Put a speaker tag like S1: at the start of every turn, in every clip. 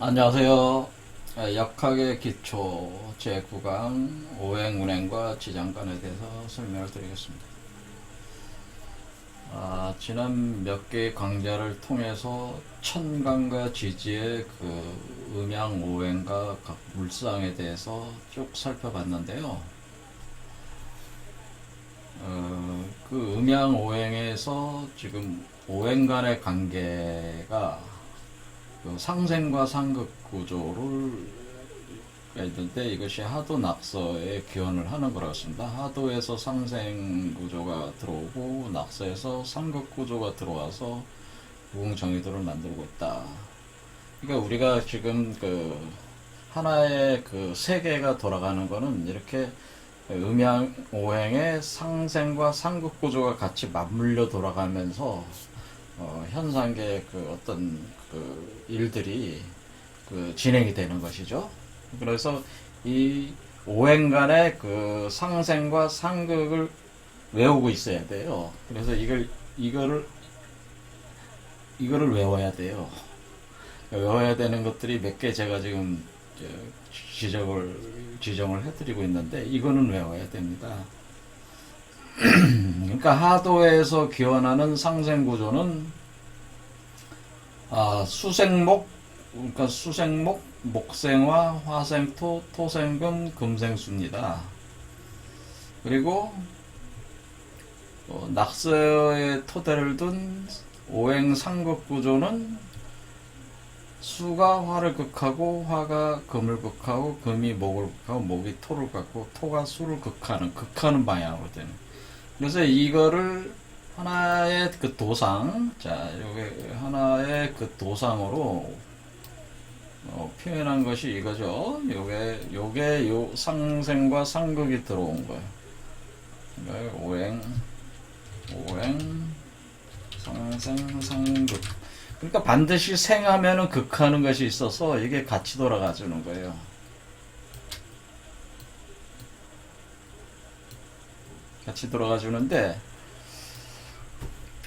S1: 안녕하세요. 역학의 기초 제9강 오행운행과 지장간에 대해서 설명을 드리겠습니다. 지난 몇 개의 강좌를 통해서 천간과 지지의 그 음양 오행과 각 물상에 대해서 쭉 살펴봤는데요. 그 음양 오행에서 지금 오행 간의 관계가 그 상생과 상극 구조를 했는데 이것이 하도 낙서에 기원을 하는 거라고 했습니다. 하도에서 상생 구조가 들어오고 낙서에서 상극 구조가 들어와서 무궁정의도를 만들고 있다. 그러니까 우리가 지금 그 하나의 그 세계가 돌아가는 거는 이렇게 음양 오행의 상생과 상극 구조가 같이 맞물려 돌아가면서 현상계 그 어떤 그 일들이 그 진행이 되는 것이죠. 그래서 이 오행 간의 그 상생과 상극을 외우고 있어야 돼요. 그래서 이거를 외워야 돼요. 외워야 되는 것들이 몇 개 제가 지금 지정을 해드리고 있는데 이거는 외워야 됩니다. 그러니까 하도에서 기원하는 상생 구조는 수생목, 그러니까 수생목, 목생화, 화생토, 토생금, 금생수입니다. 그리고 낙서의 토대를 둔 오행 상극 구조는 수가 화를 극하고 화가 금을 극하고 금이 목을 극하고 목이 토를 극하고 토가 수를 극하는 방향으로 되는. 그래서 이거를 하나의 그 도상, 자, 요게 하나의 그 도상으로 표현한 것이 이거죠. 요게 요 상생과 상극이 들어온 거예요. 그러니까 오행, 상생, 상극. 그러니까 반드시 생하면은 극하는 것이 있어서 이게 같이 돌아가주는 거예요. 같이 돌아가주는데,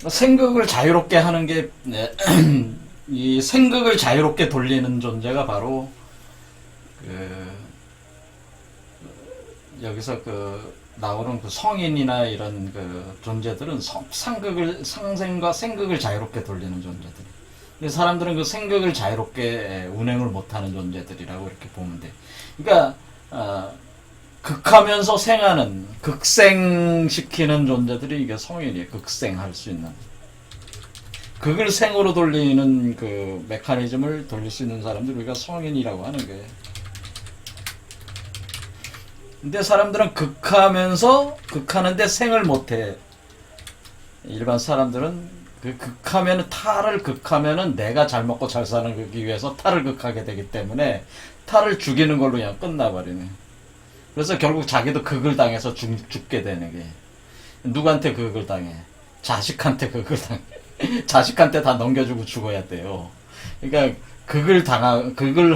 S1: 생극을 자유롭게 하는 게, 이 생극을 자유롭게 돌리는 존재가 바로, 여기서 나오는 그 성인이나 이런 그 존재들은 상생과 생극을 자유롭게 돌리는 존재들. 근데 사람들은 그 생극을 자유롭게 운행을 못하는 존재들이라고 이렇게 보면 돼. 그러니까, 극하면서 생하는, 극생시키는 존재들이 이게 성인이에요. 극생할 수 있는. 극을 생으로 돌리는 그 메커니즘을 돌릴 수 있는 사람들 우리가 성인이라고 하는 거예요. 근데 사람들은 극하는데 생을 못해. 일반 사람들은 탈을 극하면은 내가 잘 먹고 잘 사는 위해서 탈을 극하게 되기 때문에 탈을 죽이는 걸로 그냥 끝나버리네. 그래서 결국 자기도 극을 당해서 죽게 되는 게. 누구한테 극을 당해? 자식한테 극을 당해. 자식한테 다 넘겨주고 죽어야 돼요. 그러니까 극을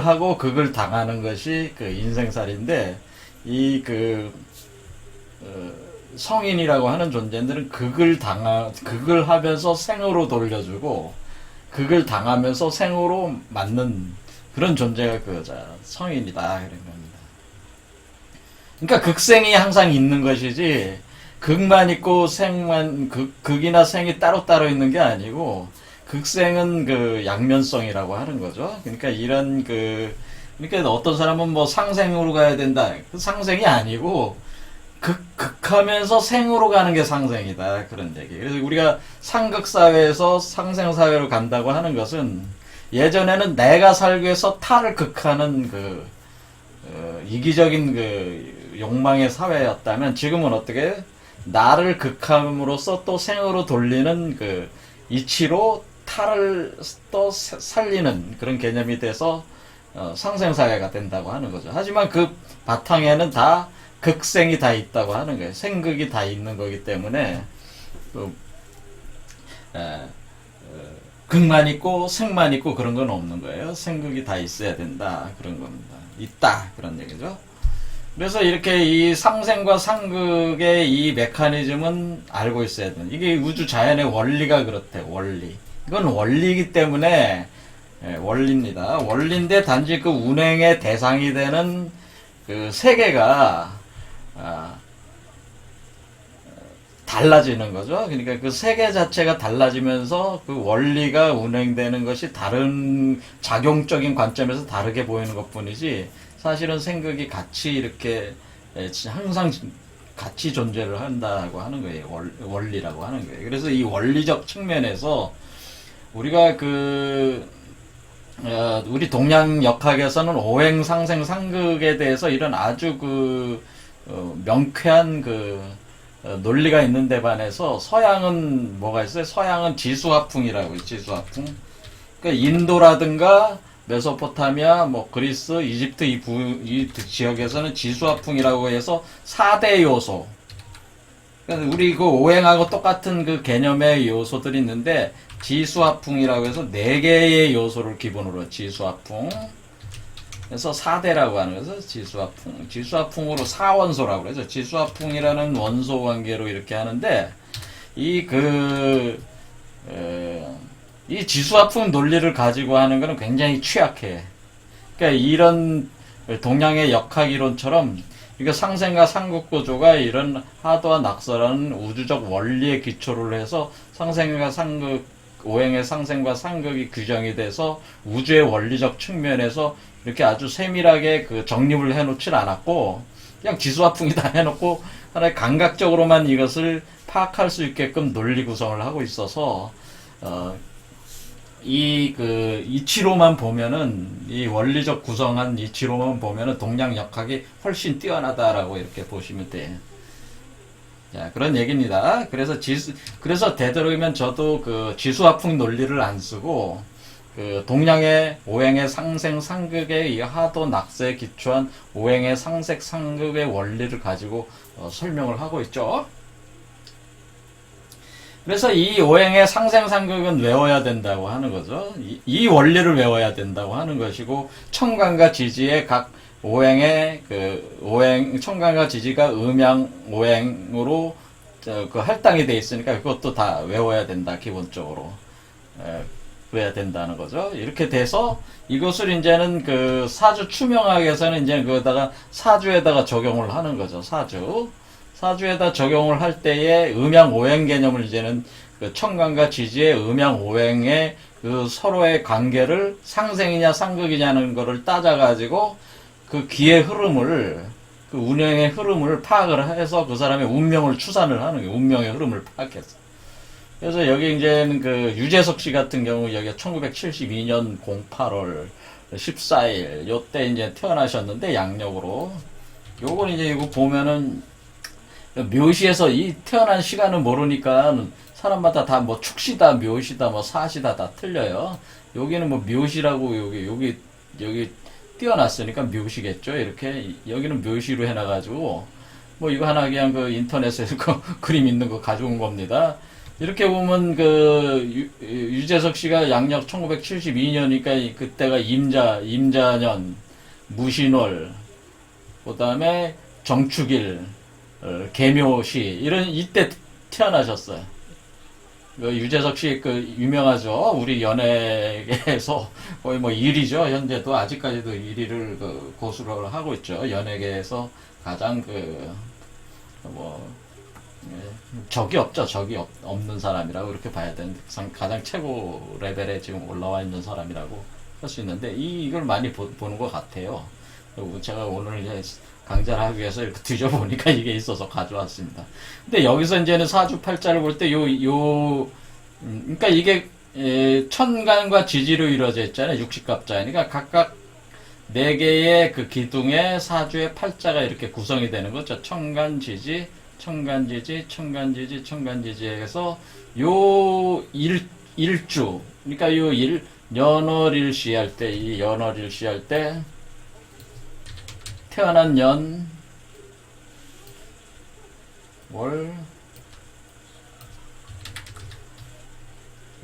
S1: 하고 극을 당하는 것이 그 인생살인데, 성인이라고 하는 존재들은 극을 하면서 생으로 돌려주고, 극을 당하면서 생으로 맞는 그런 존재가 성인이다. 그런 겁니다. 그러니까 극생이 항상 있는 것이지, 극만 있고 극이나 생이 따로따로 있는 게 아니고, 극생은 그 양면성이라고 하는 거죠. 그러니까 그러니까 어떤 사람은 뭐 상생으로 가야 된다. 그 상생이 아니고, 극하면서 생으로 가는 게 상생이다. 그런 얘기. 그래서 우리가 상극사회에서 상생사회로 간다고 하는 것은, 예전에는 내가 살기 위해서 타를 극하는 이기적인 욕망의 사회였다면, 지금은 어떻게 나를 극함으로써 또 생으로 돌리는 이치로 타를 또 살리는 그런 개념이 돼서 상생사회가 된다고 하는 거죠. 하지만 그 바탕에는 다 극생이 다 있다고 하는 거예요. 생극이 다 있는 거기 때문에 극만 있고 생만 있고 그런 건 없는 거예요. 생극이 다 있어야 된다. 그런 겁니다. 있다. 그런 얘기죠. 그래서 이렇게 이 상생과 상극의 이 메커니즘은 알고 있어야 돼. 이게 우주 자연의 원리가 그렇대. 원리. 이건 원리이기 때문에 예, 원리입니다. 원리인데 단지 그 운행의 대상이 되는 그 세계가 달라지는 거죠. 그러니까 그 세계 자체가 달라지면서 그 원리가 운행되는 것이 다른 작용적인 관점에서 다르게 보이는 것뿐이지 사실은 생각이 같이 이렇게 항상 같이 존재를 한다고 하는 거예요. 원리라고 하는 거예요. 그래서 이 원리적 측면에서 우리가 우리 동양 역학에서는 오행, 상생, 상극에 대해서 이런 아주 명쾌한 논리가 있는데 반해서 서양은 뭐가 있어요? 서양은 지수화풍이라고 해요. 지수화풍. 그러니까 인도라든가 메소포타미아, 뭐 그리스, 이집트 이 지역에서는 지수화풍이라고 해서 4대 요소. 그러니까 우리 그 오행하고 똑같은 그 개념의 요소들이 있는데 지수화풍이라고 해서 4개의 요소를 기본으로 지수화풍. 그래서 4대라고 하는 것은 지수화풍. 지수화풍으로 4원소라고 그래서 지수화풍이라는 원소 관계로 이렇게 하는데 이 지수화풍 논리를 가지고 하는 것은 굉장히 취약해. 그러니까 이런 동양의 역학 이론처럼 이거 상생과 상극 구조가 이런 하도와 낙서라는 우주적 원리에 기초를 해서 상생과 상극, 오행의 상생과 상극이 규정이 돼서 우주의 원리적 측면에서 이렇게 아주 세밀하게 정립을 해놓질 않았고 그냥 지수화풍이다 해놓고 하나의 감각적으로만 이것을 파악할 수 있게끔 논리 구성을 하고 있어서 이치로만 보면은 이 원리적 구성한 이치로만 보면은 동양 역학이 훨씬 뛰어나다라고 이렇게 보시면 돼요. 자, 그런 얘기입니다. 그래서 되도록이면 저도 지수화풍 논리를 안 쓰고 동양의 오행의 상생 상극의 이 하도 낙서에 기초한 오행의 상생 상극의 원리를 가지고 설명을 하고 있죠. 그래서 이 오행의 상생 상극은 외워야 된다고 하는 거죠. 이 원리를 외워야 된다고 하는 것이고 청간과 지지의 각 오행의 청간과 지지가 음양 오행으로 할당이 돼 있으니까 그것도 다 외워야 된다. 기본적으로 외워야 된다는 거죠. 이렇게 돼서 이것을 이제는 사주 추명학에서는 이제 그거다가 사주에다가 적용을 하는 거죠. 사주에다 적용을 할 때에 음양 오행 개념을 이제는 청간과 지지의 음양 오행의 서로의 관계를 상생이냐 상극이냐는 거를 따져가지고 기의 흐름을 운행의 흐름을 파악을 해서 그 사람의 운명을 추산을 하는 거예요. 운명의 흐름을 파악해서. 그래서 여기 이제는 유재석 씨 같은 경우 여기가 1972년 08월 14일 요때 이제 태어나셨는데 양력으로 요건 이제 이거 보면은 묘시에서 이 태어난 시간을 모르니까 사람마다 다 뭐 축시다, 묘시다, 뭐 사시다 다 틀려요. 여기는 뭐 묘시라고 여기 띄어놨으니까 묘시겠죠. 이렇게 여기는 묘시로 해놔가지고 뭐 이거 하나 그냥 인터넷에서 그림 있는 거 가져온 겁니다. 이렇게 보면 유재석 씨가 양력 1972년이니까 그때가 임자년, 무신월, 그 다음에 정축일, 계묘시 이때 태어나셨어요. 유재석 씨 유명하죠. 우리 연예계에서 거의 뭐 1위죠. 현재도 아직까지도 1위를 고수를 하고 있죠. 연예계에서 가장 적이 없죠. 적이 없는 사람이라고 그렇게 봐야 되는데 가장 최고 레벨에 지금 올라와 있는 사람이라고 할 수 있는데 이걸 많이 보는 것 같아요. 제가 오늘 이제 강좌를 하기 위해서 이렇게 뒤져보니까 이게 있어서 가져왔습니다. 근데 여기서 이제는 사주팔자를 볼 때 그러니까 이게 천간과 지지로 이루어져 있잖아요. 60갑자니까 각각 4개의 기둥의 사주의 팔자가 이렇게 구성이 되는 거죠. 천간지지, 천간지지, 천간지지, 천간지지에서 일주, 그러니까 연월일시 할 때, 이 연월일시 할 때 태어난 년, 월,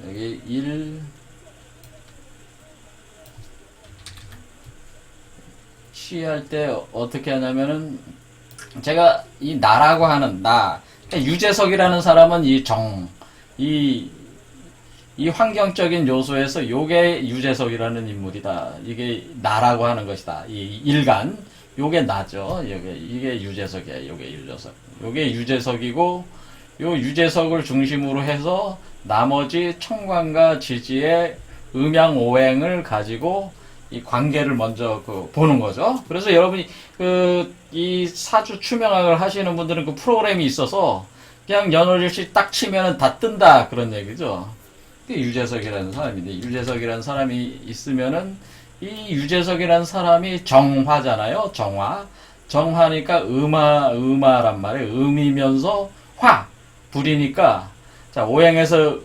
S1: 여기 일, 시 할 때 어떻게 하냐면은 제가 이 나라고 하는 유재석이라는 사람은 이 환경적인 요소에서 요게 유재석이라는 인물이다. 이게 나라고 하는 것이다. 이 일간, 요게 나죠. 이게 유재석이야. 요게 유재석. 요게 유재석이고, 요 유재석을 중심으로 해서 나머지 청관과 지지의 음양오행을 가지고 이 관계를 먼저 보는 거죠. 그래서 여러분이 이 사주 추명학을 하시는 분들은 그 프로그램이 있어서 그냥 연월일시 딱 치면은 다 뜬다 그런 얘기죠. 유재석이라는 사람인데, 유재석이라는 사람이 있으면은 이 유재석이라는 사람이 정화잖아요. 정화니까 음화란 말이에요. 음이면서 화, 불이니까, 자, 오행에서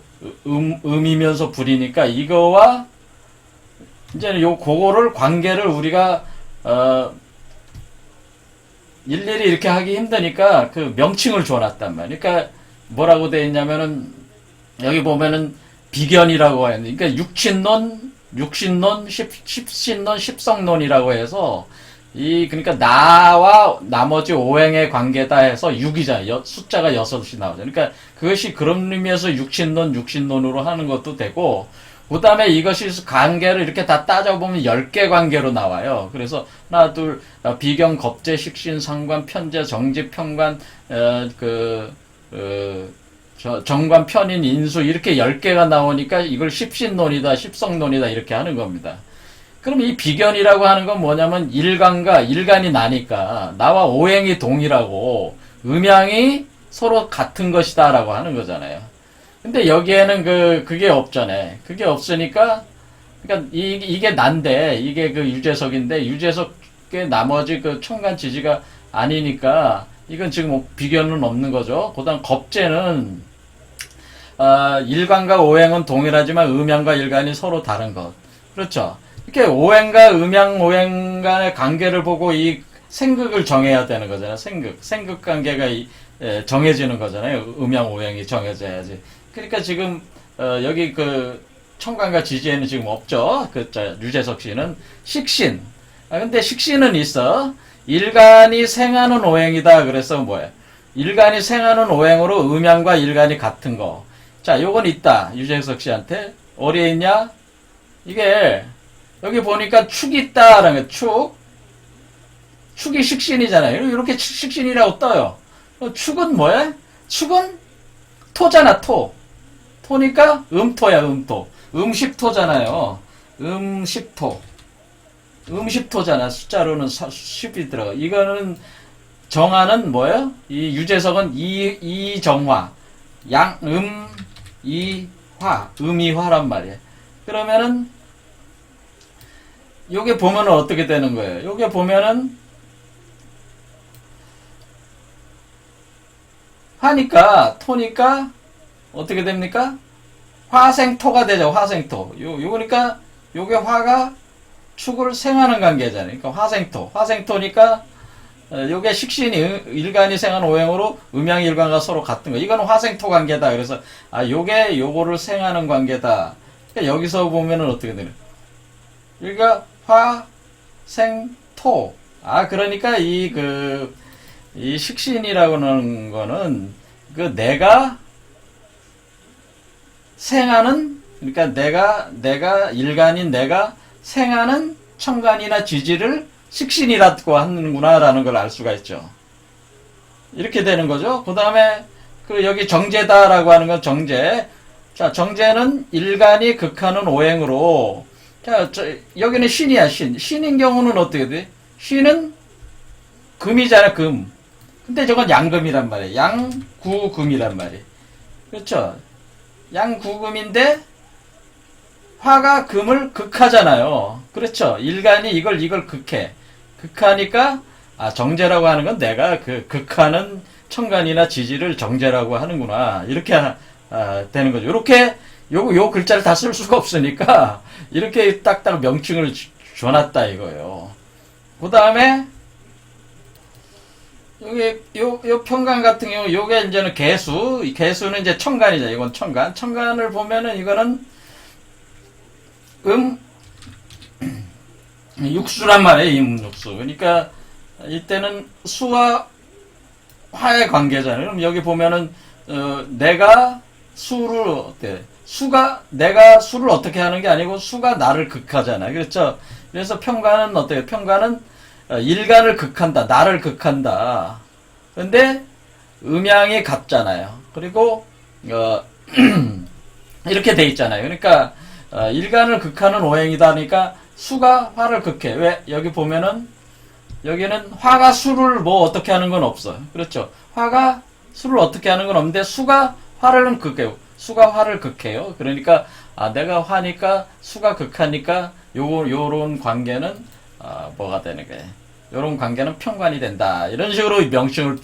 S1: 음이면서 불이니까 이거와 이제는 그거를 관계를 우리가 일일이 이렇게 하기 힘드니까 그 명칭을 줘놨단 말이에요. 그러니까 뭐라고 되어 있냐면은 여기 보면은 비견이라고 했는데, 그러니까 육신론, 십신론, 십성론이라고 해서 그러니까 나와 나머지 오행의 관계다 해서 6이잖아요. 숫자가 6이 나오죠. 그러니까 그것이 그런 의미에서 육신론으로 하는 것도 되고, 그 다음에 이것이 관계를 이렇게 다 따져보면 10개 관계로 나와요. 그래서 하나, 둘, 비견, 겁재, 식신, 상관, 편재, 정지, 편관, 정관, 편인, 인수 이렇게 10개가 나오니까 이걸 십신론이다, 십성론이다 이렇게 하는 겁니다. 그럼 이 비견이라고 하는 건 뭐냐면 일간이 나니까 나와 오행이 동일하고 음양이 서로 같은 것이다 라고 하는 거잖아요. 근데 여기에는 그게 없잖아요. 그게 없으니까, 그러니까 이게 난데, 이게 유재석인데, 유재석의 나머지 청간 지지가 아니니까, 이건 지금 비견은 없는 거죠. 그 다음 겁재는, 일간과 오행은 동일하지만 음양과 일간이 서로 다른 것. 그렇죠. 이렇게 오행과 오행 간의 관계를 보고 이 생극을 정해야 되는 거잖아요. 생극 관계가 정해지는 거잖아요. 음양 오행이 정해져야지. 그러니까 지금 여기 청관과 지지에는 지금 없죠. 유재석 씨는 식신. 근데 식신은 있어. 일간이 생하는 오행이다. 그래서 뭐야? 일간이 생하는 오행으로 음양과 일간이 같은 거. 자, 요건 있다. 유재석 씨한테. 어디에 있냐? 이게 여기 보니까 축이 있다라는 거. 축이 식신이잖아요. 이렇게 식신이라고 떠요. 축은 뭐야? 축은 토잖아, 토. 토니까 음토야, 음토. 음십토잖아요. 음십토잖아. 숫자로는 10이 들어가. 이거는 정화는 뭐예요? 이 유재석은 이정화. 이화. 음이화란 말이에요. 그러면은 요게 보면은 어떻게 되는 거예요? 요게 보면은 화니까, 토니까, 어떻게 됩니까? 화생토가 되죠, 화생토. 요거니까, 요게 화가 축을 생하는 관계잖아요. 그러니까 화생토니까, 요게 식신이, 일간이 생한 오행으로 음양일간과 서로 같은 거. 이건 화생토 관계다. 그래서, 요게 요거를 생하는 관계다. 그러니까 여기서 보면은 어떻게 되는? 그러니까, 화생토. 그러니까 이 식신이라고 하는 거는 내가 생하는, 그러니까 내가 일간인 내가 생하는 청간이나 지지를 식신이라고 하는구나라는 걸 알 수가 있죠. 이렇게 되는 거죠. 그 다음에 여기 정제다라고 하는 건 정제. 자, 정제는 일간이 극하는 오행으로, 자, 여기는 신이야, 신. 신인 경우는 어떻게 돼? 신은 금이잖아, 금. 근데 저건 양금이란 말이에요. 양구금이란 말이에요. 그렇죠? 양구금인데 화가 금을 극하잖아요. 그렇죠? 일간이 이걸 극해. 극하니까 정제라고 하는 건 내가 극하는 청간이나 지지를 정제라고 하는구나. 이렇게 되는 거죠. 이렇게 요 글자를 다 쓸 수가 없으니까 이렇게 딱딱 명칭을 줘놨다 이거예요. 그 다음에 요 평간 같은 경우, 요게 이제는 개수. 이 개수는 이제 청간이죠. 이건 청간. 청간을 보면은 이거는 육수란 말이에요. 육수. 그러니까 이때는 수와 화의 관계잖아요. 그럼 여기 보면은 내가 수를 수가, 내가 수를 어떻게 하는 게 아니고 수가 나를 극하잖아요. 그렇죠? 그래서 평가는 어때요? 평가는 일간을 극한다. 나를 극한다. 근데 음양이 같잖아요. 그리고 이렇게 돼 있잖아요. 그러니까 일간을 극하는 오행이다 하니까 수가 화를 극해. 왜? 여기 보면은 여기는 화가 수를 뭐 어떻게 하는 건 없어요. 그렇죠? 화가 수를 어떻게 하는 건 없는데 수가 화를 극해요. 수가 화를 극해요. 그러니까 내가 화니까 수가 극하니까 요런 관계는 뭐가 되는 거예요. 요런 관계는 평관이 된다. 이런 식으로 명칭을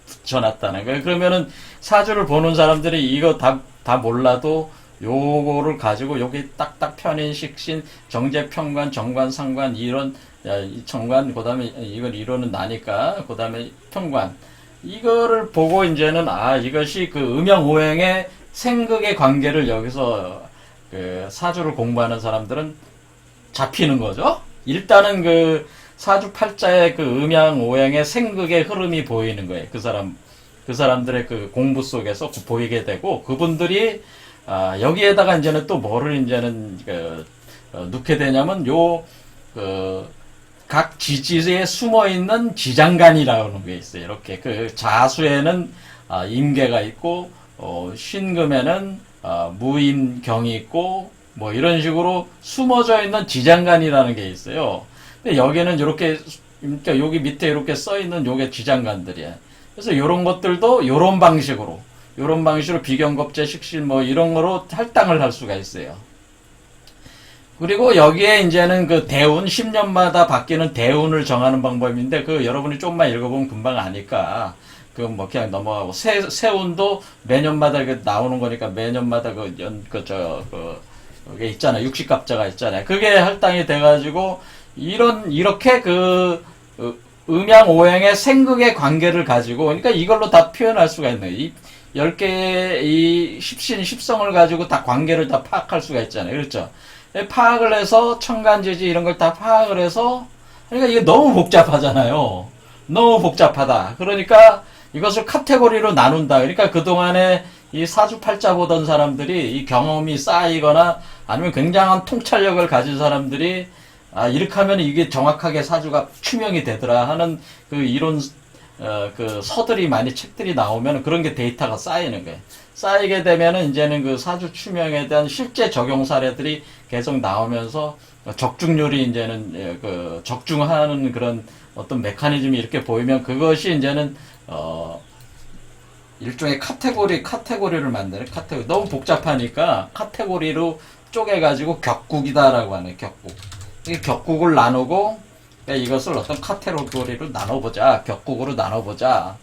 S1: 붙여놨다는 거예요. 그러면은 사주를 보는 사람들이 이거 다 몰라도 요거를 가지고 여기 딱딱 편인, 식신, 정제, 평관, 정관, 상관, 이론, 정관, 그 다음에 이걸 이론은 나니까, 그 다음에 평관. 이거를 보고 이제는 이것이 그 음양오행의 생극의 관계를 여기서 그 사주를 공부하는 사람들은 잡히는 거죠. 일단은 그 사주 팔자의 그 음양오행의 생극의 흐름이 보이는 거예요. 그 사람들의 그 공부 속에서 보이게 되고, 그분들이 여기에다가 이제는 또 뭐를 이제는 넣게 되냐면 각 지지에 숨어 있는 지장간이라는 게 있어요. 이렇게 그 자수에는 임계가 있고 신금에는 무임경이 있고 뭐 이런 식으로 숨어져 있는 지장간이라는 게 있어요. 근데 여기는 이렇게 그러니까 여기 밑에 이렇게 써 있는 요게 지장간들이야. 그래서 요런 것들도 요런 방식으로 비경겁제, 식실 뭐 이런 거로 할당을 할 수가 있어요. 그리고 여기에 이제는 그 대운 10년마다 바뀌는 대운을 정하는 방법인데 그 여러분이 좀만 읽어보면 금방 아니까 그 뭐 그냥 넘어가고 세운도 매년마다 그 나오는 거니까 매년마다 그게 있잖아요. 육식갑자가 있잖아요. 그게 할당이 돼가지고 이렇게 음양오행의 생극의 관계를 가지고 그러니까 이걸로 다 표현할 수가 있네요. 이 10개의 이 십신, 십성을 가지고 다 관계를 다 파악할 수가 있잖아요. 그렇죠? 파악을 해서 청간지지 이런 걸 다 파악을 해서 그러니까 이게 너무 복잡하잖아요. 너무 복잡하다. 그러니까 이것을 카테고리로 나눈다. 그러니까 그동안에 이 사주팔자 보던 사람들이 이 경험이 쌓이거나 아니면 굉장한 통찰력을 가진 사람들이 이렇게 하면 이게 정확하게 사주가 추명이 되더라 하는 그 이론 그 서들이 많이 책들이 나오면 그런 게 데이터가 쌓이는 거예요. 쌓이게 되면은 이제는 그 사주 추명에 대한 실제 적용 사례들이 계속 나오면서 적중률이 이제는 그 적중하는 그런 어떤 메커니즘이 이렇게 보이면 그것이 이제는 일종의 카테고리를 만드는 카테고리. 너무 복잡하니까 카테고리로 쪼개가지고 격국이다라고 하네. 격국. 이 격국을 나누고 이것을 어떤 카테고리로 나눠보자. 격국으로 나눠보자.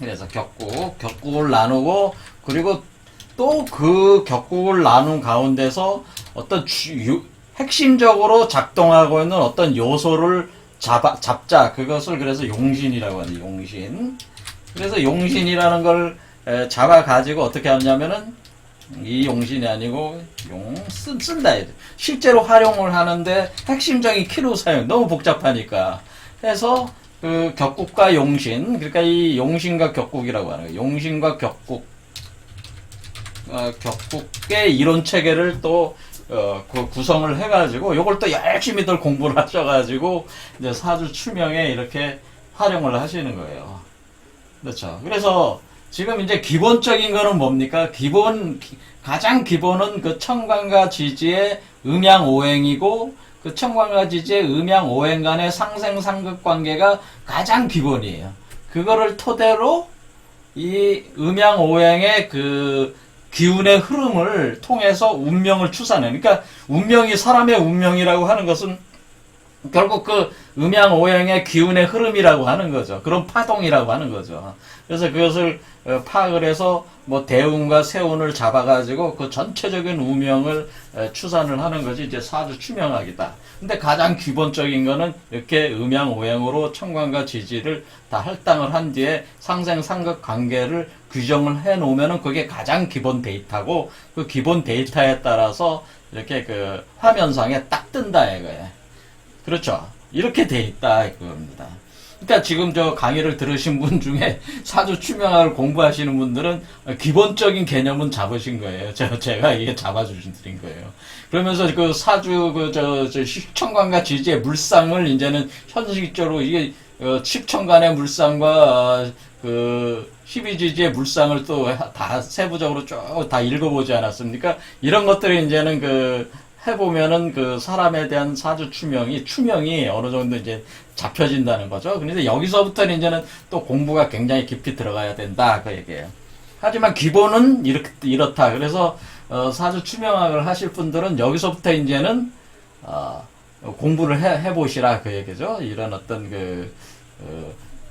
S1: 그래서 격국을 나누고 그리고 또 그 격국을 나눈 가운데서 어떤 핵심적으로 작동하고 있는 어떤 요소를 잡자. 그것을 그래서 용신이라고 하죠. 용신. 그래서 용신이라는 걸 잡아가지고 어떻게 하냐면은 이 용신이 아니고 쓴다. 실제로 활용을 하는데 핵심적인 키로 사용. 너무 복잡하니까. 해서 그 격국과 용신. 그러니까 이 용신과 격국이라고 하는 거예요. 용신과 격국의 이론 체계를 또 그 구성을 해가지고 요걸 또 열심히들 공부를 하셔가지고 이제 사주 추명에 이렇게 활용을 하시는 거예요. 그렇죠. 그래서 지금 이제 기본적인 거는 뭡니까? 가장 기본은 그 청관과 지지의 음양오행이고 그 청관과 지지의 음양오행 간의 상생상극 관계가 가장 기본이에요. 그거를 토대로 이 음양오행의 그 기운의 흐름을 통해서 운명을 추산해. 그러니까 운명이 사람의 운명이라고 하는 것은 결국 그 음양오행의 기운의 흐름이라고 하는 거죠. 그런 파동이라고 하는 거죠. 그래서 그것을 파악을 해서 뭐 대운과 세운을 잡아가지고 그 전체적인 운명을 추산을 하는 것이 이제 사주 추명학이다. 근데 가장 기본적인 거는 이렇게 음양오행으로 청관과 지지를 다 할당을 한 뒤에 상생상극 관계를 규정을 해 놓으면은 그게 가장 기본 데이터고 그 기본 데이터에 따라서 이렇게 그 화면상에 딱 뜬다 이거예요. 그렇죠. 이렇게 돼 있다 이겁니다. 그러니까 지금 저 강의를 들으신 분 중에 사주 추명학을 공부하시는 분들은 기본적인 개념은 잡으신 거예요. 제가 이게 잡아주신 거예요. 그러면서 그 사주 저 십천간과 지지의 물상을 이제는 현실적으로 이게 십천간의 물상과 그 12지지의 물상을 또 다 세부적으로 쭉 다 읽어보지 않았습니까? 이런 것들이 이제는 그 해보면은 그 사람에 대한 사주 추명이 어느 정도 이제 잡혀진다는 거죠. 그런데 여기서부터는 이제는 또 공부가 굉장히 깊이 들어가야 된다. 그 얘기예요. 하지만 기본은 이렇다. 그래서, 사주 추명학을 하실 분들은 여기서부터 이제는, 공부를 해보시라. 그 얘기죠. 이런 어떤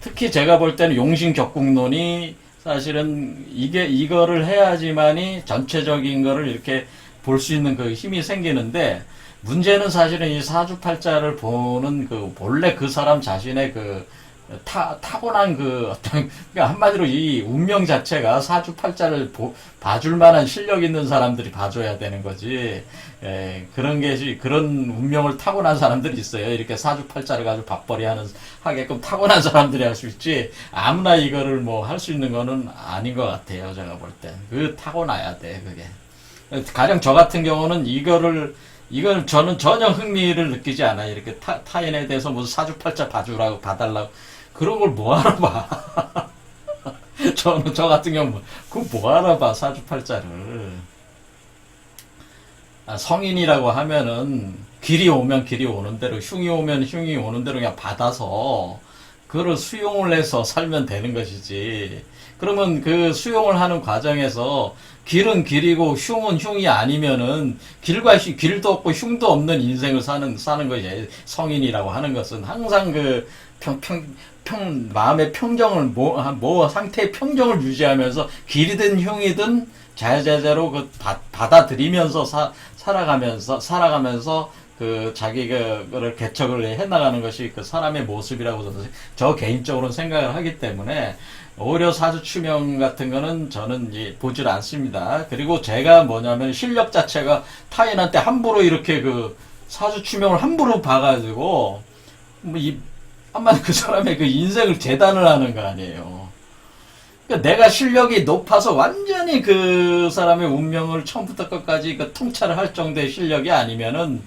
S1: 특히 제가 볼 때는 용신격국론이 사실은 이거를 해야지만이 전체적인 거를 이렇게 볼 수 있는 그 힘이 생기는데, 문제는 사실은 이 사주팔자를 보는 본래 그 사람 자신의 타고난 어떤, 그러니까 한마디로 이 운명 자체가 사주팔자를 봐줄 만한 실력 있는 사람들이 봐줘야 되는 거지. 그런 운명을 타고난 사람들이 있어요. 이렇게 사주팔자를 가지고 밥벌이 하게끔 타고난 사람들이 할 수 있지. 아무나 이거를 뭐 할 수 있는 거는 아닌 것 같아요. 제가 볼 때. 타고나야 돼, 그게. 가령 저 같은 경우는 이걸 저는 전혀 흥미를 느끼지 않아요. 이렇게 타인에 대해서 무슨 사주팔자 봐달라고. 그런 걸 뭐하러 봐. 저 같은 경우는, 그거 뭐하러 봐, 사주팔자를. 성인이라고 하면은, 길이 오면 길이 오는 대로, 흉이 오면 흉이 오는 대로 그냥 받아서, 그걸 수용을 해서 살면 되는 것이지. 그러면 그 수용을 하는 과정에서 길은 길이고 흉은 흉이 아니면은 길도 없고 흉도 없는 인생을 사는 거지. 성인이라고 하는 것은 항상 마음의 평정을, 상태의 평정을 유지하면서 길이든 흉이든 자유자재로 받아들이면서 살아가면서 자기가 개척을 해나가는 것이 그 사람의 모습이라고 저 개인적으로는 생각을 하기 때문에 오히려 사주 추명 같은 거는 저는 보질 않습니다. 그리고 제가 뭐냐면 실력 자체가 타인한테 함부로 이렇게 사주 추명을 함부로 봐가지고 한마디 그 사람의 인생을 재단을 하는 거 아니에요. 그러니까 내가 실력이 높아서 완전히 그 사람의 운명을 처음부터 끝까지 통찰을 할 정도의 실력이 아니면은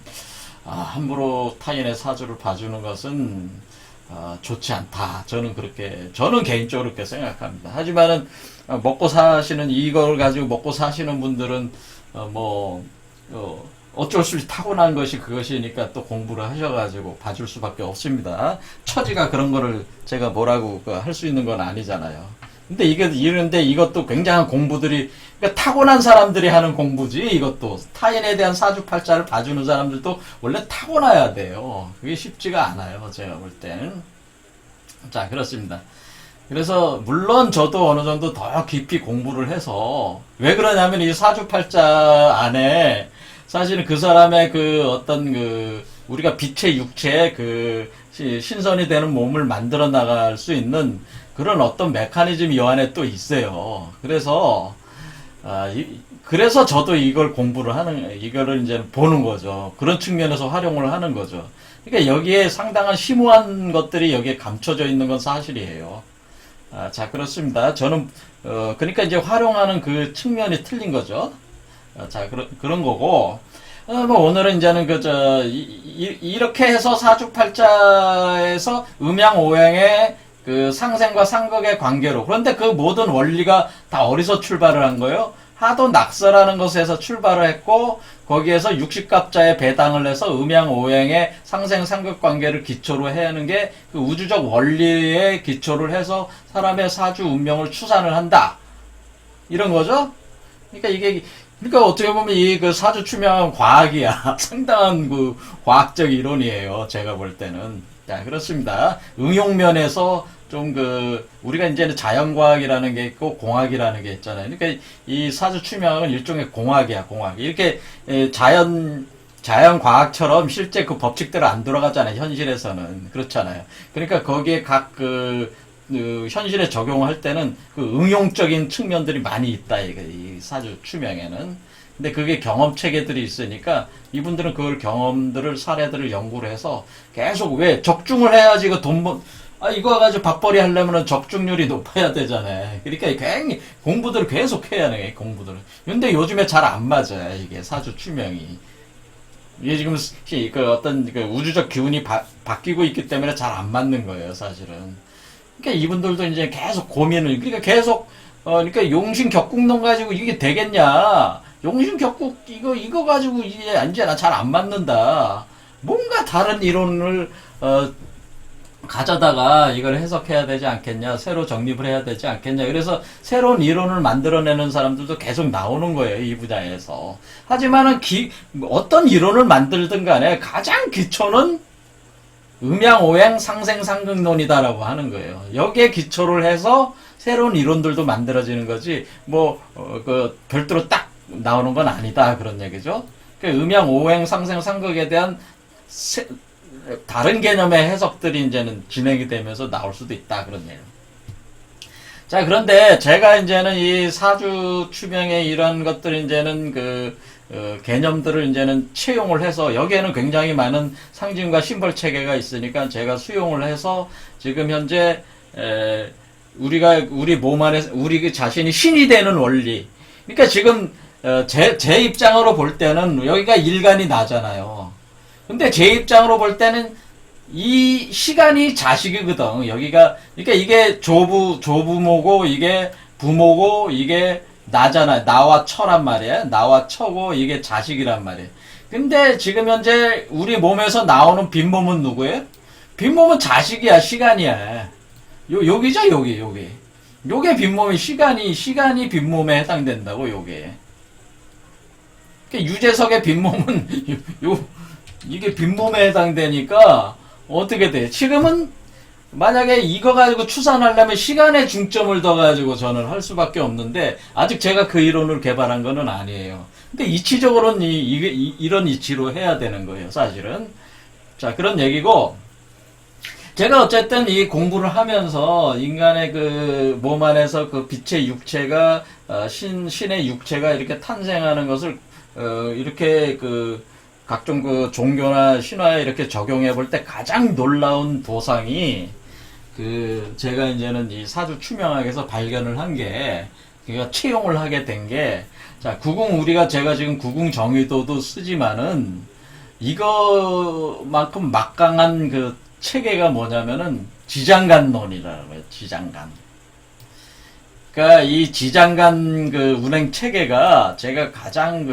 S1: 함부로 타인의 사주를 봐주는 것은 좋지 않다. 저는 개인적으로 그렇게 생각합니다. 하지만은 이걸 가지고 먹고 사시는 분들은 어쩔 수 없이 타고난 것이 그것이니까 또 공부를 하셔가지고 봐줄 수밖에 없습니다. 처지가 그런 거를 제가 뭐라고 할 수 있는 건 아니잖아요. 근데 이것도 굉장한 공부들이, 그러니까 타고난 사람들이 하는 공부지, 이것도. 타인에 대한 사주팔자를 봐주는 사람들도 원래 타고나야 돼요. 그게 쉽지가 않아요, 제가 볼 때는. 자, 그렇습니다. 그래서, 물론 저도 어느 정도 더 깊이 공부를 해서, 왜 그러냐면 이 사주팔자 안에, 사실은 그 사람의 우리가 빛의 육체에 신선이 되는 몸을 만들어 나갈 수 있는 그런 어떤 메커니즘이 요 안에 또 있어요. 그래서 저도 이걸 이거를 이제 보는 거죠. 그런 측면에서 활용을 하는 거죠. 그러니까 여기에 상당한 심오한 것들이 여기에 감춰져 있는 건 사실이에요. 자, 그렇습니다. 저는, 그러니까 이제 활용하는 그 측면이 틀린 거죠. 자, 그런 거고, 오늘은 이제는 이렇게 해서 사주팔자에서 음양오행의 상생과 상극의 관계로. 그런데 그 모든 원리가 다 어디서 출발을 한 거예요? 하도 낙서라는 것에서 출발을 했고, 거기에서 육식갑자에 배당을 해서 음양오행의 상생, 상극 관계를 기초로 하는 게 그 우주적 원리에 기초를 해서 사람의 사주 운명을 추산을 한다. 이런 거죠? 그러니까 어떻게 보면 사주 추명은 과학이야. 상당한 과학적 이론이에요. 제가 볼 때는. 자, 그렇습니다. 응용면에서 우리가 이제는 자연과학이라는 게 있고 공학이라는 게 있잖아요. 그러니까 이 사주 추명은 일종의 공학이야, 공학. 이렇게 자연과학처럼 실제 그 법칙대로 안 돌아가잖아요. 현실에서는. 그렇잖아요. 그러니까 거기에 현실에 적용할 때는 응용적인 측면들이 많이 있다, 이 사주 추명에는. 근데 그게 경험 체계들이 있으니까 이분들은 그걸 사례들을 연구를 해서 계속 적중을 해야지 이거 가지고 밥벌이 하려면 적중률이 높아야 되잖아요. 그러니까 굉장히 공부들을 계속 해야 해, 공부들을. 근데 요즘에 잘 안 맞아요, 이게 사주 추명이. 이게 지금 그 어떤 그 우주적 기운이 바뀌고 있기 때문에 잘 안 맞는 거예요, 사실은. 그러니까 이분들도 이제 계속 고민을, 그러니까 계속, 그러니까 용신격국론 가지고 이게 되겠냐. 용신격국, 이거 가지고 이제 나 잘 안 맞는다. 뭔가 다른 이론을, 가져다가 이걸 해석해야 되지 않겠냐, 새로 정립을 해야 되지 않겠냐. 그래서 새로운 이론을 만들어내는 사람들도 계속 나오는 거예요, 이 분야에서. 하지만은 어떤 이론을 만들든 간에 가장 기초는 음양오행 상생상극론이다라고 하는 거예요. 여기에 기초를 해서 새로운 이론들도 만들어지는 거지, 별도로 딱 나오는 건 아니다, 그런 얘기죠. 음양오행 상생상극에 대한 다른 개념의 해석들이 이제는 진행이 되면서 나올 수도 있다, 그런 얘기. 자, 그런데 제가 이제는 이 사주 추명의 이런 것들 이제는 개념들을 이제는 채용을 해서 여기에는 굉장히 많은 상징과 심벌 체계가 있으니까 제가 수용을 해서 지금 현재 우리 몸 안에서 우리 자신이 신이 되는 원리. 그러니까 지금 제 입장으로 볼 때는 여기가 일간이 나잖아요. 근데 제 입장으로 볼 때는 이 시간이 자식이거든. 여기가, 그러니까 이게 조부모고, 이게 부모고, 이게 나잖아. 나와 처란 말이야. 나와 처고, 이게 자식이란 말이야. 근데 지금 현재 우리 몸에서 나오는 빈몸은 누구예요? 빈몸은 자식이야, 시간이야. 여기죠, 여기. 요게 빈몸이 시간이 빈몸에 해당된다고, 요게. 그러니까 유재석의 빈몸은, 이게 빈몸에 해당되니까 어떻게 돼? 지금은 만약에 이거 가지고 추산하려면 시간에 중점을 더 가지고 저는 할 수밖에 없는데 아직 제가 그 이론을 개발한 거는 아니에요. 근데 이치적으로는 이런 이치로 해야 되는 거예요, 사실은. 자, 그런 얘기고, 제가 어쨌든 이 공부를 하면서 인간의 그 몸 안에서 그 빛의 육체가 신의 육체가 이렇게 탄생하는 것을 이렇게 각종 종교나 신화에 이렇게 적용해 볼 때 가장 놀라운 도상이 제가 이제는 이 사주 추명학에서 발견을 한 게, 그러니까 채용을 하게 된 게, 자, 제가 지금 구궁 정의도도 쓰지만은 이거만큼 막강한 체계가 뭐냐면은 지장간론이라고 해요, 지장간. 그러니까 이 지장간 운행 체계가 제가 가장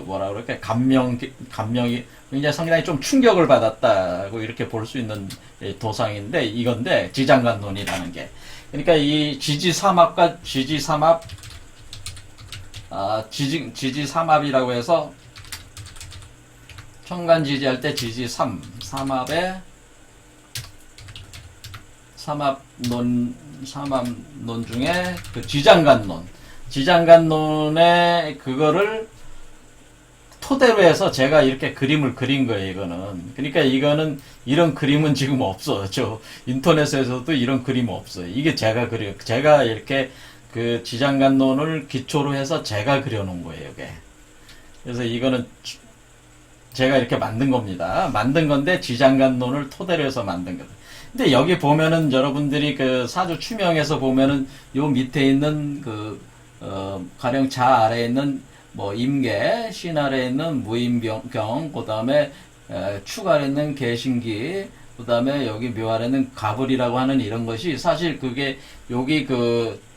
S1: 뭐라 그럴까, 감명이 굉장히 상당히 좀 충격을 받았다고 이렇게 볼 수 있는 도상인데, 이건데, 지장간론이라는 게. 그러니까 이 지지삼합과 지지삼합, 지지삼합이라고 해서 천간지지할 때 지지삼합에 삼합론 중에 지장간론의 그거를 토대로 해서 제가 이렇게 그림을 그린 거예요, 이거는. 그러니까 이거는 이런 그림은 지금 없어. 인터넷에서도 이런 그림 없어요. 이게 제가 이렇게 지장간론을 기초로 해서 제가 그려놓은 거예요, 이게. 그래서 이거는 제가 이렇게 만든 겁니다. 만든 건데 지장간론을 토대로 해서 만든 거다. 근데 여기 보면은 여러분들이 사주 추명에서 보면은 요 밑에 있는 가령 자 아래에 있는 임계, 신 아래에 있는 무임경, 그 다음에 축 아래에 있는 개신기, 그 다음에 여기 묘 아래에 있는 가불이라고 하는 이런 것이 사실 그게 여기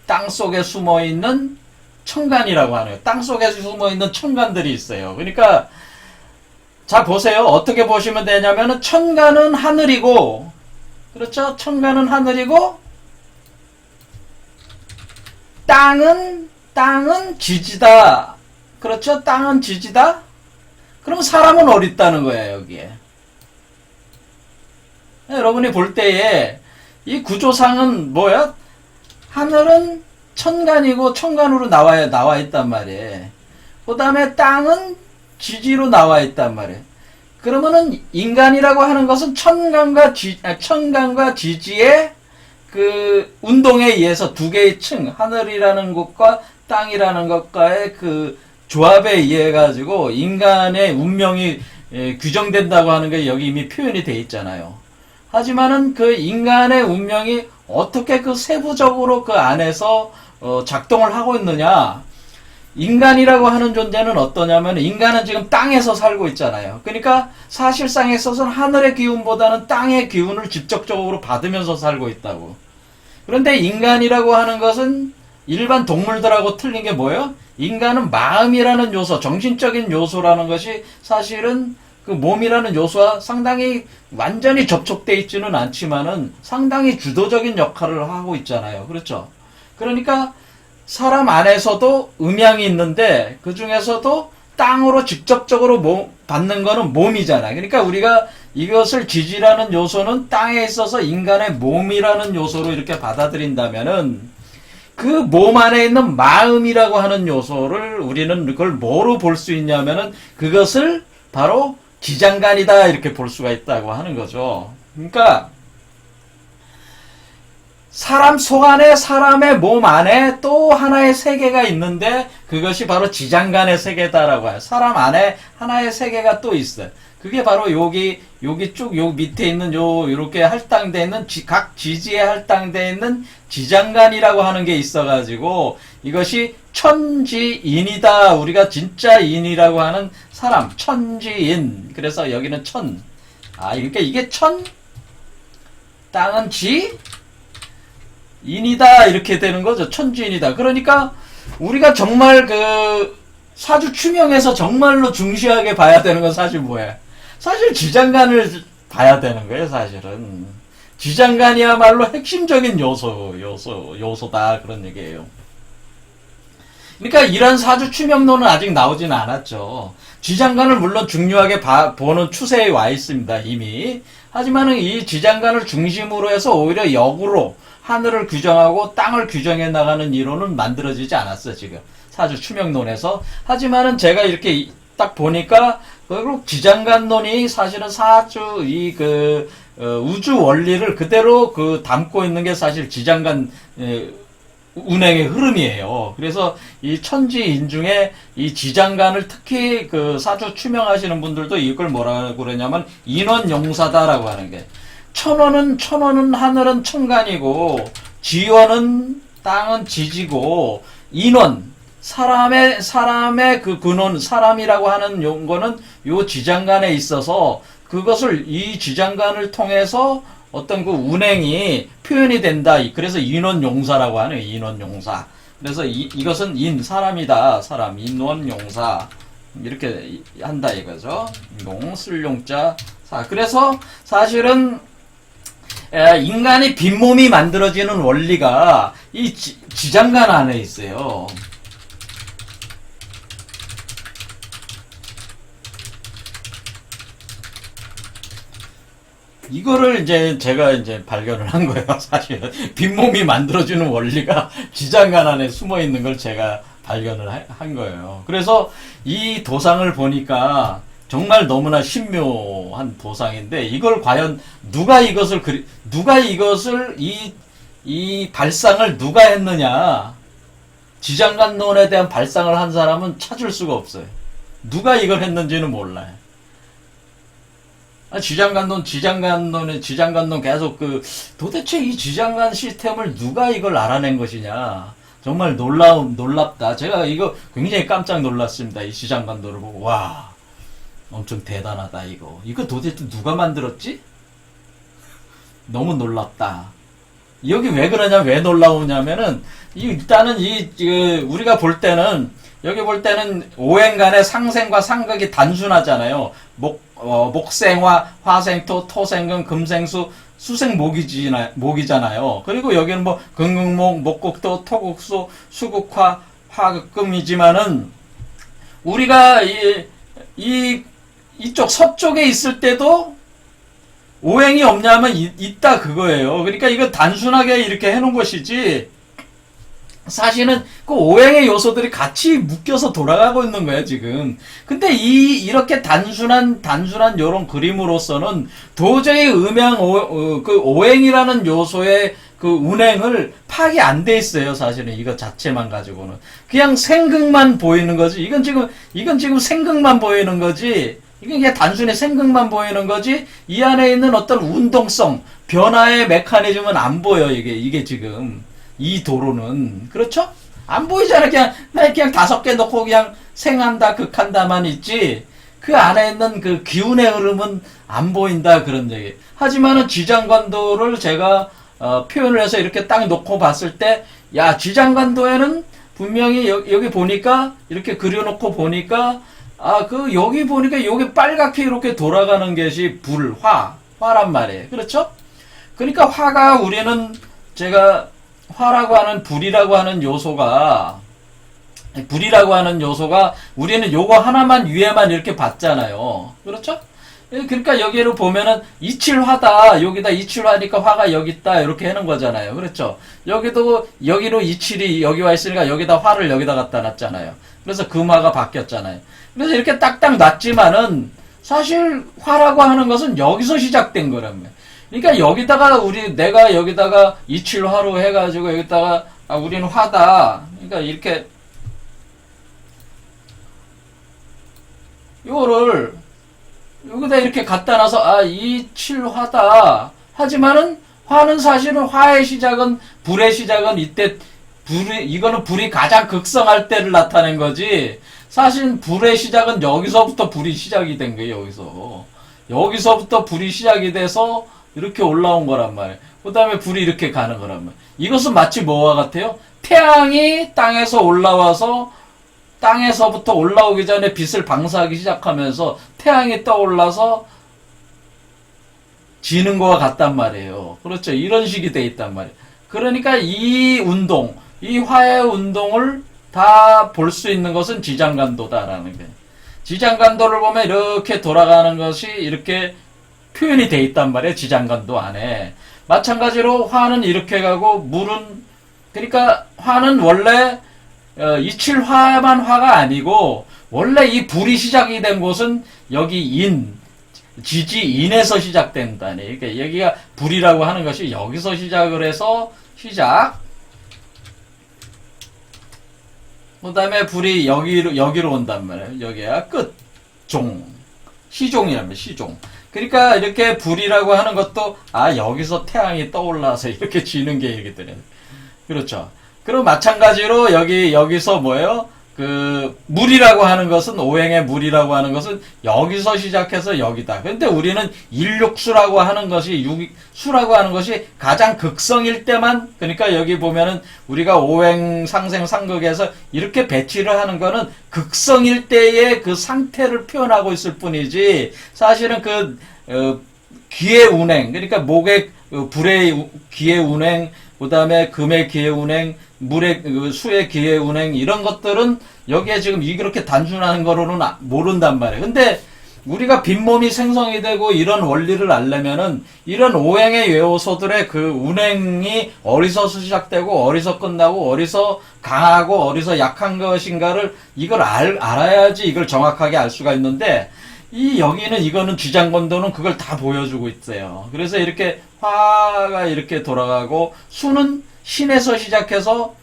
S1: 땅 속에 숨어 있는 천간이라고 하네요. 땅 속에 숨어 있는 천간들이 있어요. 그러니까 자, 보세요. 어떻게 보시면 되냐면은 천간은 하늘이고, 그렇죠? 천간은 하늘이고, 땅은 지지다. 그렇죠? 땅은 지지다. 그럼 사람은 어디 있다는 거예요, 여기에. 여러분이 볼 때에 이 구조상은 뭐야? 하늘은 천간이고 천간으로 나와 있단 말이에요. 그 다음에 땅은 지지로 나와 있단 말이에요. 그러면은 인간이라고 하는 것은 천간과 지지의 운동에 의해서 두 개의 층, 하늘이라는 것과 땅이라는 것과의 조합에 의해 가지고 인간의 운명이 규정된다고 하는 게 여기 이미 표현이 돼 있잖아요. 하지만은 그 인간의 운명이 어떻게 그 세부적으로 그 안에서 작동을 하고 있느냐. 인간이라고 하는 존재는 어떠냐면 인간은 지금 땅에서 살고 있잖아요. 그러니까 사실상에 있어서는 하늘의 기운보다는 땅의 기운을 직접적으로 받으면서 살고 있다고. 그런데 인간이라고 하는 것은 일반 동물들하고 틀린 게 뭐예요? 인간은 마음이라는 요소, 정신적인 요소라는 것이 사실은 그 몸이라는 요소와 상당히 완전히 접촉돼 있지는 않지만은 상당히 주도적인 역할을 하고 있잖아요. 그렇죠? 그러니까 사람 안에서도 음양이 있는데 그 중에서도 땅으로 직접적으로 받는 거는 몸이잖아요. 그러니까 우리가 이것을 지지라는 요소는 땅에 있어서 인간의 몸이라는 요소로 이렇게 받아들인다면은 그 몸 안에 있는 마음이라고 하는 요소를 우리는 그걸 뭐로 볼 수 있냐면은 그것을 바로 지장간이다 이렇게 볼 수가 있다고 하는 거죠. 그러니까 사람 속 안에 사람의 몸 안에 또 하나의 세계가 있는데 그것이 바로 지장간의 세계다라고 해요. 사람 안에 하나의 세계가 또 있어요. 그게 바로 여기 쭉 요 밑에 있는 요렇게 할당되어 있는 각 지지에 할당되어 있는 지장간이라고 하는 게 있어가지고 이것이 천지인이다. 우리가 진짜 인이라고 하는 사람 천지인. 그래서 여기는 천. 그러니까 이게 천, 땅은 지, 인이다 이렇게 되는 거죠. 천지인이다. 그러니까 우리가 정말 그 사주 추명에서 정말로 중시하게 봐야 되는 건 사실 뭐예요? 사실 지장간을 봐야 되는 거예요. 사실은 지장간이야말로 핵심적인 요소다 그런 얘기예요. 그러니까 이런 사주 추명론은 아직 나오지는 않았죠. 지장간을 물론 중요하게 보는 추세에 와 있습니다. 이미. 하지만은 이 지장간을 중심으로 해서 오히려 역으로 하늘을 규정하고 땅을 규정해 나가는 이론은 만들어지지 않았어요, 지금. 사주 추명론에서. 하지만은 제가 이렇게 딱 보니까, 결국 지장간론이 사실은 사주, 우주 원리를 그대로 담고 있는 게 사실 지장간, 운행의 흐름이에요. 그래서 이 천지인 중에 이 지장간을 특히 그 사주 추명하시는 분들도 이걸 뭐라고 그러냐면 인원용사다라고 하는 게, 천원은 하늘은 천간이고, 지원은 땅은 지지고, 인원, 사람의 그 근원, 사람이라고 하는 요거는 요 지장간에 있어서 그것을 이 지장간을 통해서 어떤 그 운행이 표현이 된다. 그래서 인원용사라고 하네요. 인원용사. 그래서 이것은 사람이다. 사람, 인원용사. 이렇게 한다 이거죠. 쓸 용자, 사. 그래서 사실은 인간이 빈몸이 만들어지는 원리가 이 지장간 안에 있어요. 이거를 제가 발견을 한 거예요. 사실은 빈몸이 만들어주는 원리가 지장간 안에 숨어 있는 걸 제가 발견을 한 거예요. 그래서 이 도상을 보니까 정말 너무나 신묘한 도상인데, 이걸 과연 누가 이것을 이 발상을 누가 했느냐? 지장간론에 대한 발상을 한 사람은 찾을 수가 없어요. 누가 이걸 했는지는 몰라요. 지장간론 계속 도대체 이 지장간 시스템을 누가 이걸 알아낸 것이냐. 정말 놀랍다. 제가 이거 굉장히 깜짝 놀랐습니다. 이 지장간론을 보고. 와, 엄청 대단하다, 이거. 이거 도대체 누가 만들었지? 너무 놀랍다. 여기 왜 그러냐, 왜 놀라우냐면은, 일단은 우리가 볼 때는, 여기 볼 때는 오행간의 상생과 상극이 단순하잖아요. 목생화, 화생토, 토생금, 금생수, 수생목이잖아요. 그리고 여기는 금극목, 목국토, 토국수, 수국화, 화극금이지만은, 우리가 이쪽 서쪽에 있을 때도 오행이 없냐면 있다 그거예요. 그러니까 이거 단순하게 이렇게 해놓은 것이지, 사실은 그 오행의 요소들이 같이 묶여서 돌아가고 있는 거예요, 지금. 근데 이렇게 단순한 요런 그림으로서는 도저히 오행이라는 요소의 그 운행을 파악이 안 돼 있어요, 사실은. 이거 자체만 가지고는. 그냥 생극만 보이는 거지. 이건 지금 생극만 보이는 거지. 이게 그냥 단순히 생각만 보이는 거지, 이 안에 있는 어떤 운동성, 변화의 메커니즘은 안 보여, 이게 지금. 이 도로는. 그렇죠? 안 보이잖아. 그냥 5개 놓고 그냥 생한다, 극한다만 있지, 그 안에 있는 그 기운의 흐름은 안 보인다, 그런 얘기. 하지만은 지장관도를 제가, 표현을 해서 이렇게 딱 놓고 봤을 때, 야, 지장관도에는 분명히 여기 보니까, 이렇게 그려놓고 보니까, 여기 보니까 여기 빨갛게 이렇게 돌아가는 것이 화란 말이에요. 그렇죠? 그러니까 화가 우리는, 제가 화라고 하는 불이라고 하는 요소가 우리는 요거 하나만 위에만 이렇게 봤잖아요. 그렇죠? 그러니까 여기를 보면은 이칠화다. 여기다 이칠화니까 화가 여기 있다. 이렇게 하는 거잖아요. 그렇죠? 여기로 이칠이 여기 와 있으니까 여기다 화를 여기다 갖다 놨잖아요. 그래서 금화가 바뀌었잖아요. 그래서 이렇게 딱딱 놨지만은 사실 화라고 하는 것은 여기서 시작된 거랍니다. 그러니까 내가 여기다가 이칠화로 해가지고 여기다가 우리는 화다. 그러니까 이렇게 요거를 여기다 이렇게 갖다 놔서 이칠화다. 하지만은 화는 사실은 화의 시작은, 불의 시작은 이때 이거는 불이 가장 극성할 때를 나타낸 거지. 사실 불의 시작은 여기서부터 불이 시작이 된 거예요. 여기서부터 불이 시작이 돼서 이렇게 올라온 거란 말이에요. 그 다음에 불이 이렇게 가는 거란 말이에요. 이것은 마치 뭐와 같아요? 태양이 땅에서 올라와서, 땅에서부터 올라오기 전에 빛을 방사하기 시작하면서 태양이 떠올라서 지는 거와 같단 말이에요. 그렇죠? 이런 식이 돼 있단 말이에요. 그러니까 이 화의 운동을 다 볼 수 있는 것은 지장간도다라는 거예요. 지장간도를 보면 이렇게 돌아가는 것이 이렇게 표현이 돼 있단 말이에요. 지장간도 안에. 마찬가지로 화는 이렇게 가고, 그러니까 화는 원래 이칠화만 화가 아니고, 원래 이 불이 시작이 된 곳은 여기 지지인에서 시작된다니. 그러니까 여기가 불이라고 하는 것이 여기서 시작을 해서 그 다음에 불이 여기로 온단 말이에요. 여기가 시종이랍니다. 시종. 그러니까 이렇게 불이라고 하는 것도, 여기서 태양이 떠올라서 이렇게 지는 게 이렇게 되는. 그렇죠. 그리고 마찬가지로 여기서 뭐예요? 물이라고 하는 것은, 오행의 물이라고 하는 것은 여기서 시작해서 여기다. 근데 우리는 일육수라고 하는 것이, 수라고 하는 것이 가장 극성일 때만, 그러니까 여기 보면은 우리가 오행, 상생, 상극에서 이렇게 배치를 하는 거는 극성일 때의 그 상태를 표현하고 있을 뿐이지, 사실은 기의 운행, 그러니까 목의, 불의 기의 운행, 그 다음에 금의 기의 운행, 수의 기의 운행, 이런 것들은 여기에 지금 이렇게 단순한 거로는 모른단 말이에요. 근데 우리가 빈몸이 생성이 되고 이런 원리를 알려면은 이런 오행의 요소들의 그 운행이 어디서 시작되고 어디서 끝나고 어디서 강하고 어디서 약한 것인가를 이걸 알아야지 이걸 정확하게 알 수가 있는데, 이거는 지장건도는 그걸 다 보여주고 있어요. 그래서 이렇게 화가 이렇게 돌아가고, 수는 신에서 시작해서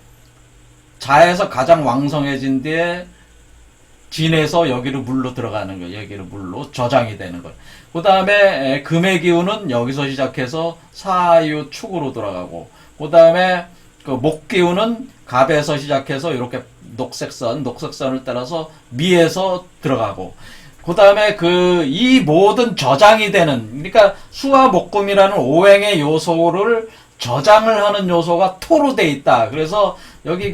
S1: 자에서 가장 왕성해진 뒤에 진에서 여기로 물로 들어가는 거예요. 여기로 물로 저장이 되는 거예요. 그 다음에 금의 기운은 여기서 시작해서 사유 축으로 돌아가고, 그 다음에 목 기운은 갑에서 시작해서 이렇게 녹색선을 따라서 미에서 들어가고, 그 다음에 이 모든 저장이 되는, 그러니까 수와 목금이라는 오행의 요소를 저장을 하는 요소가 토로 돼 있다. 그래서 여기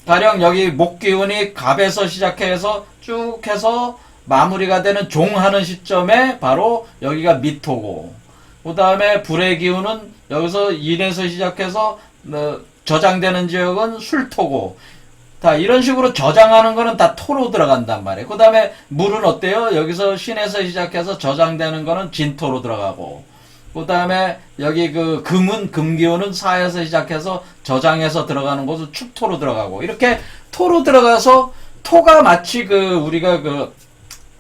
S1: 가령 여기 목기운이 갑에서 시작해서 쭉 해서 마무리가 되는 종하는 시점에 바로 여기가 미토고, 그 다음에 불의 기운은 여기서 인에서 시작해서 저장되는 지역은 술토고, 다 이런 식으로 저장하는 거는 다 토로 들어간단 말이에요. 그 다음에 물은 어때요? 여기서 신에서 시작해서 저장되는 거는 진토로 들어가고, 그 다음에 여기 금기운은 사에서 시작해서 저장해서 들어가는 곳은 축토로 들어가고, 이렇게 토로 들어가서, 토가 마치 우리가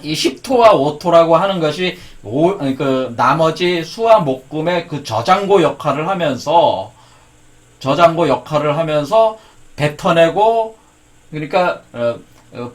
S1: 이 십토와 오토라고 하는 것이 나머지 수와 목금의 저장고 역할을 하면서 뱉어내고, 그러니까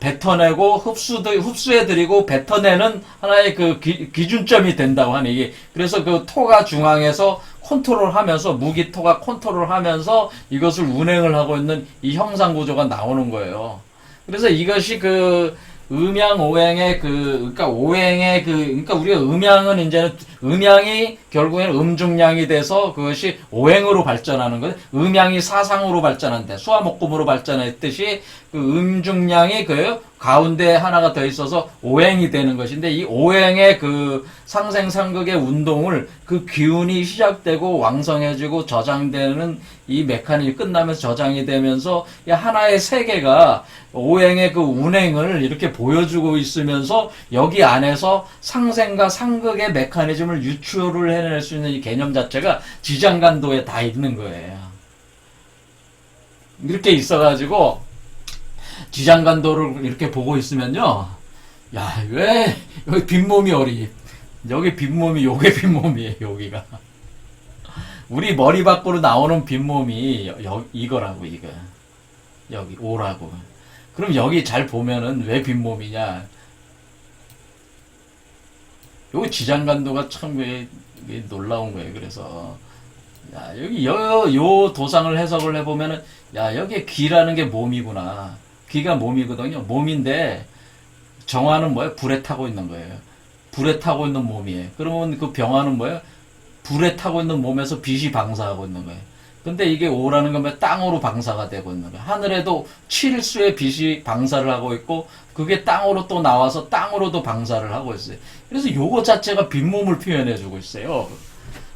S1: 뱉어내고 흡수해드리고 뱉어내는 하나의 그 기준점이 된다고 하는 이게. 그래서 그 토가 중앙에서 컨트롤하면서 무기토가 컨트롤하면서 이것을 운행을 하고 있는 이 형상 구조가 나오는 거예요. 그래서 이것이 그 음양 오행의 그러니까 오행의 그러니까 우리가 음양은 이제는 음양이 결국에는 음중량이 돼서 그것이 오행으로 발전하는 거예요. 음양이 사상으로 발전한대. 수화목금으로 발전했듯이 그 음중량이 그 가운데 하나가 더 있어서 오행이 되는 것인데, 이 오행의 그 상생상극의 운동을 그 기운이 시작되고 왕성해지고 저장되는 이 메커니즘이 끝나면서 저장이 되면서 하나의 세계가 오행의 그 운행을 이렇게 보여주고 있으면서 여기 안에서 상생과 상극의 메커니즘을 유추를 해낼 수 있는 이 개념 자체가 지장간도에 다 있는 거예요. 이렇게 있어가지고 지장간도를 이렇게 보고 있으면요, 야, 왜 여기 빈몸이 어리, 여기 빈몸이, 요게 빈몸이에요. 여기가 우리 머리 밖으로 나오는 빈몸이 이거라고. 이거 여기 오라고. 그럼 여기 잘 보면은 왜 빈몸이냐, 여기 지장간도가 참 왜 놀라운 거예요. 그래서 야, 여기 요 도상을 해석을 해보면은, 야, 여기에 귀라는 게 몸이구나. 귀가 몸이거든요. 몸인데 정화는 뭐예요? 불에 타고 있는 거예요. 불에 타고 있는 몸이에요. 그러면 그 병화는 뭐예요? 불에 타고 있는 몸에서 빛이 방사하고 있는 거예요. 근데 이게 오라는 건 땅으로 방사가 되고 있는 거예요. 하늘에도 7수의 빛이 방사를 하고 있고, 그게 땅으로 또 나와서 땅으로도 방사를 하고 있어요. 그래서 요거 자체가 빈몸을 표현해주고 있어요.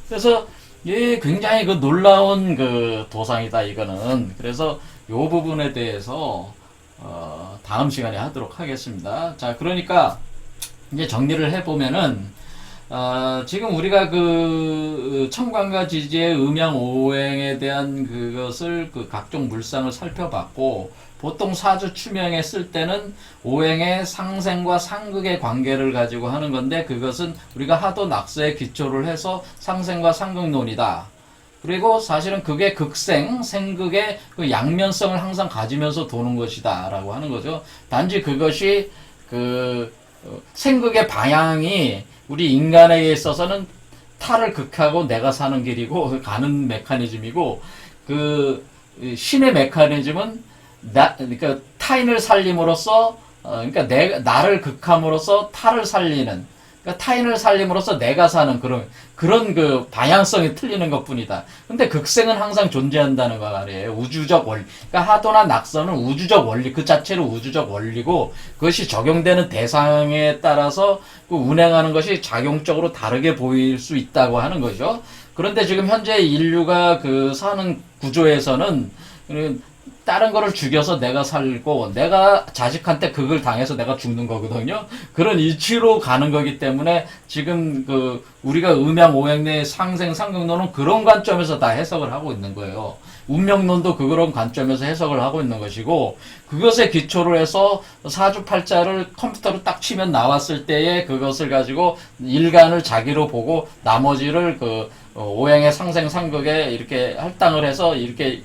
S1: 그래서 예, 굉장히 그 놀라운 그 도상이다, 이거는. 그래서 요 부분에 대해서 다음 시간에 하도록 하겠습니다. 자, 그러니까 이제 정리를 해보면은, 지금 우리가 그 청관과 지지의 음양 오행에 대한 그것을 그 각종 물상을 살펴봤고, 보통 사주 추명에 쓸 때는 오행의 상생과 상극의 관계를 가지고 하는 건데, 그것은 우리가 하도 낙서에 기초를 해서 상생과 상극론이다. 그리고 사실은 그게 극생, 생극의 그 양면성을 항상 가지면서 도는 것이다 라고 하는 거죠. 단지 그것이 그 생극의 방향이 우리 인간에게 있어서는 타를 극하고 내가 사는 길이고 가는 메커니즘이고, 그 신의 메커니즘은 그러니까 타인을 살림으로써 그러니까 나를 극함으로써 타를 살리는, 그러니까 타인을 살림으로써 내가 사는 그런 그 방향성이 틀리는 것뿐이다. 근데 극생은 항상 존재한다는 거 아니에요. 우주적 원리. 그러니까 하도나 낙서는 우주적 원리, 그 자체로 우주적 원리고, 그것이 적용되는 대상에 따라서 그 운행하는 것이 작용적으로 다르게 보일 수 있다고 하는 거죠. 그런데 지금 현재 인류가 그 사는 구조에서는 다른 거를 죽여서 내가 살고, 내가 자식한테 그걸 당해서 내가 죽는 거거든요. 그런 이치로 가는 거기 때문에 지금 그 우리가 음양 오행 내 상생 상극론은 그런 관점에서 다 해석을 하고 있는 거예요. 운명론도 그런 관점에서 해석을 하고 있는 것이고, 그것에 기초로 해서 사주팔자를 컴퓨터로 딱 치면 나왔을 때에 그것을 가지고 일간을 자기로 보고 나머지를 그 오행의 상생 상극에 이렇게 할당을 해서 이렇게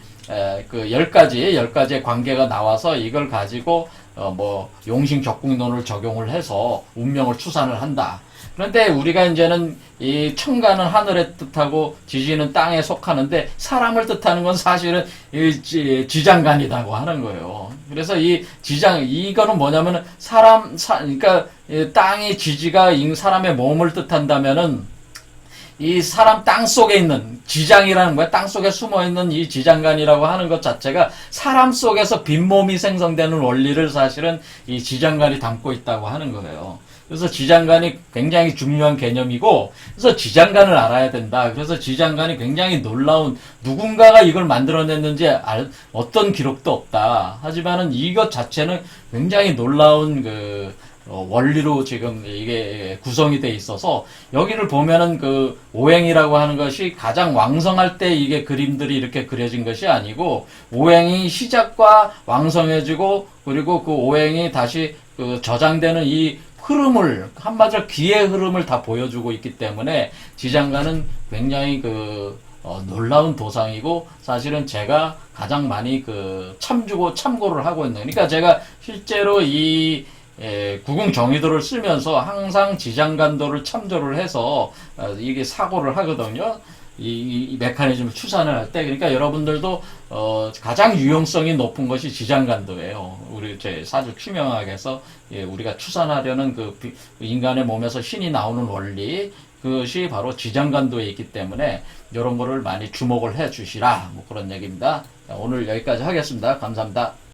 S1: 그 10가지의 관계가 나와서 이걸 가지고 뭐 용신 적국론을 적용을 해서 운명을 추산을 한다. 그런데 우리가 이제는 이 청가는 하늘의 뜻하고 지지는 땅에 속하는데, 사람을 뜻하는 건 사실은 이 지장간이라고 하는 거예요. 그래서 이 이거는 뭐냐면은 그러니까 땅이 지지가 사람의 몸을 뜻한다면은, 이 사람 땅 속에 있는 지장이라는 거야. 땅 속에 숨어 있는 이 지장간이라고 하는 것 자체가 사람 속에서 빈몸이 생성되는 원리를 사실은 이 지장간이 담고 있다고 하는 거예요. 그래서 지장간이 굉장히 중요한 개념이고, 그래서 지장간을 알아야 된다. 그래서 지장간이 굉장히 놀라운, 누군가가 이걸 만들어냈는지 어떤 기록도 없다. 하지만은 이것 자체는 굉장히 놀라운 원리로 지금 이게 구성이 돼 있어서, 여기를 보면은 그 오행이라고 하는 것이 가장 왕성할 때 이게 그림들이 이렇게 그려진 것이 아니고, 오행이 시작과 왕성해지고, 그리고 그 오행이 다시 그 저장되는 이 흐름을, 한마디로 기의 흐름을 다 보여주고 있기 때문에 지장간은 굉장히 놀라운 도상이고, 사실은 제가 가장 많이 참주고 참고를 하고 있는, 그러니까 제가 실제로 이 구궁 정의도를 쓰면서 항상 지장간도를 참조를 해서 이게 사고를 하거든요. 이 메커니즘을 추산을 할 때. 그러니까 여러분들도 가장 유용성이 높은 것이 지장간도예요. 우리 제 사주 추명학에서 우리가 추산하려는 인간의 몸에서 신이 나오는 원리, 그것이 바로 지장간도에 있기 때문에 이런 거를 많이 주목을 해 주시라, 뭐 그런 얘기입니다. 오늘 여기까지 하겠습니다. 감사합니다.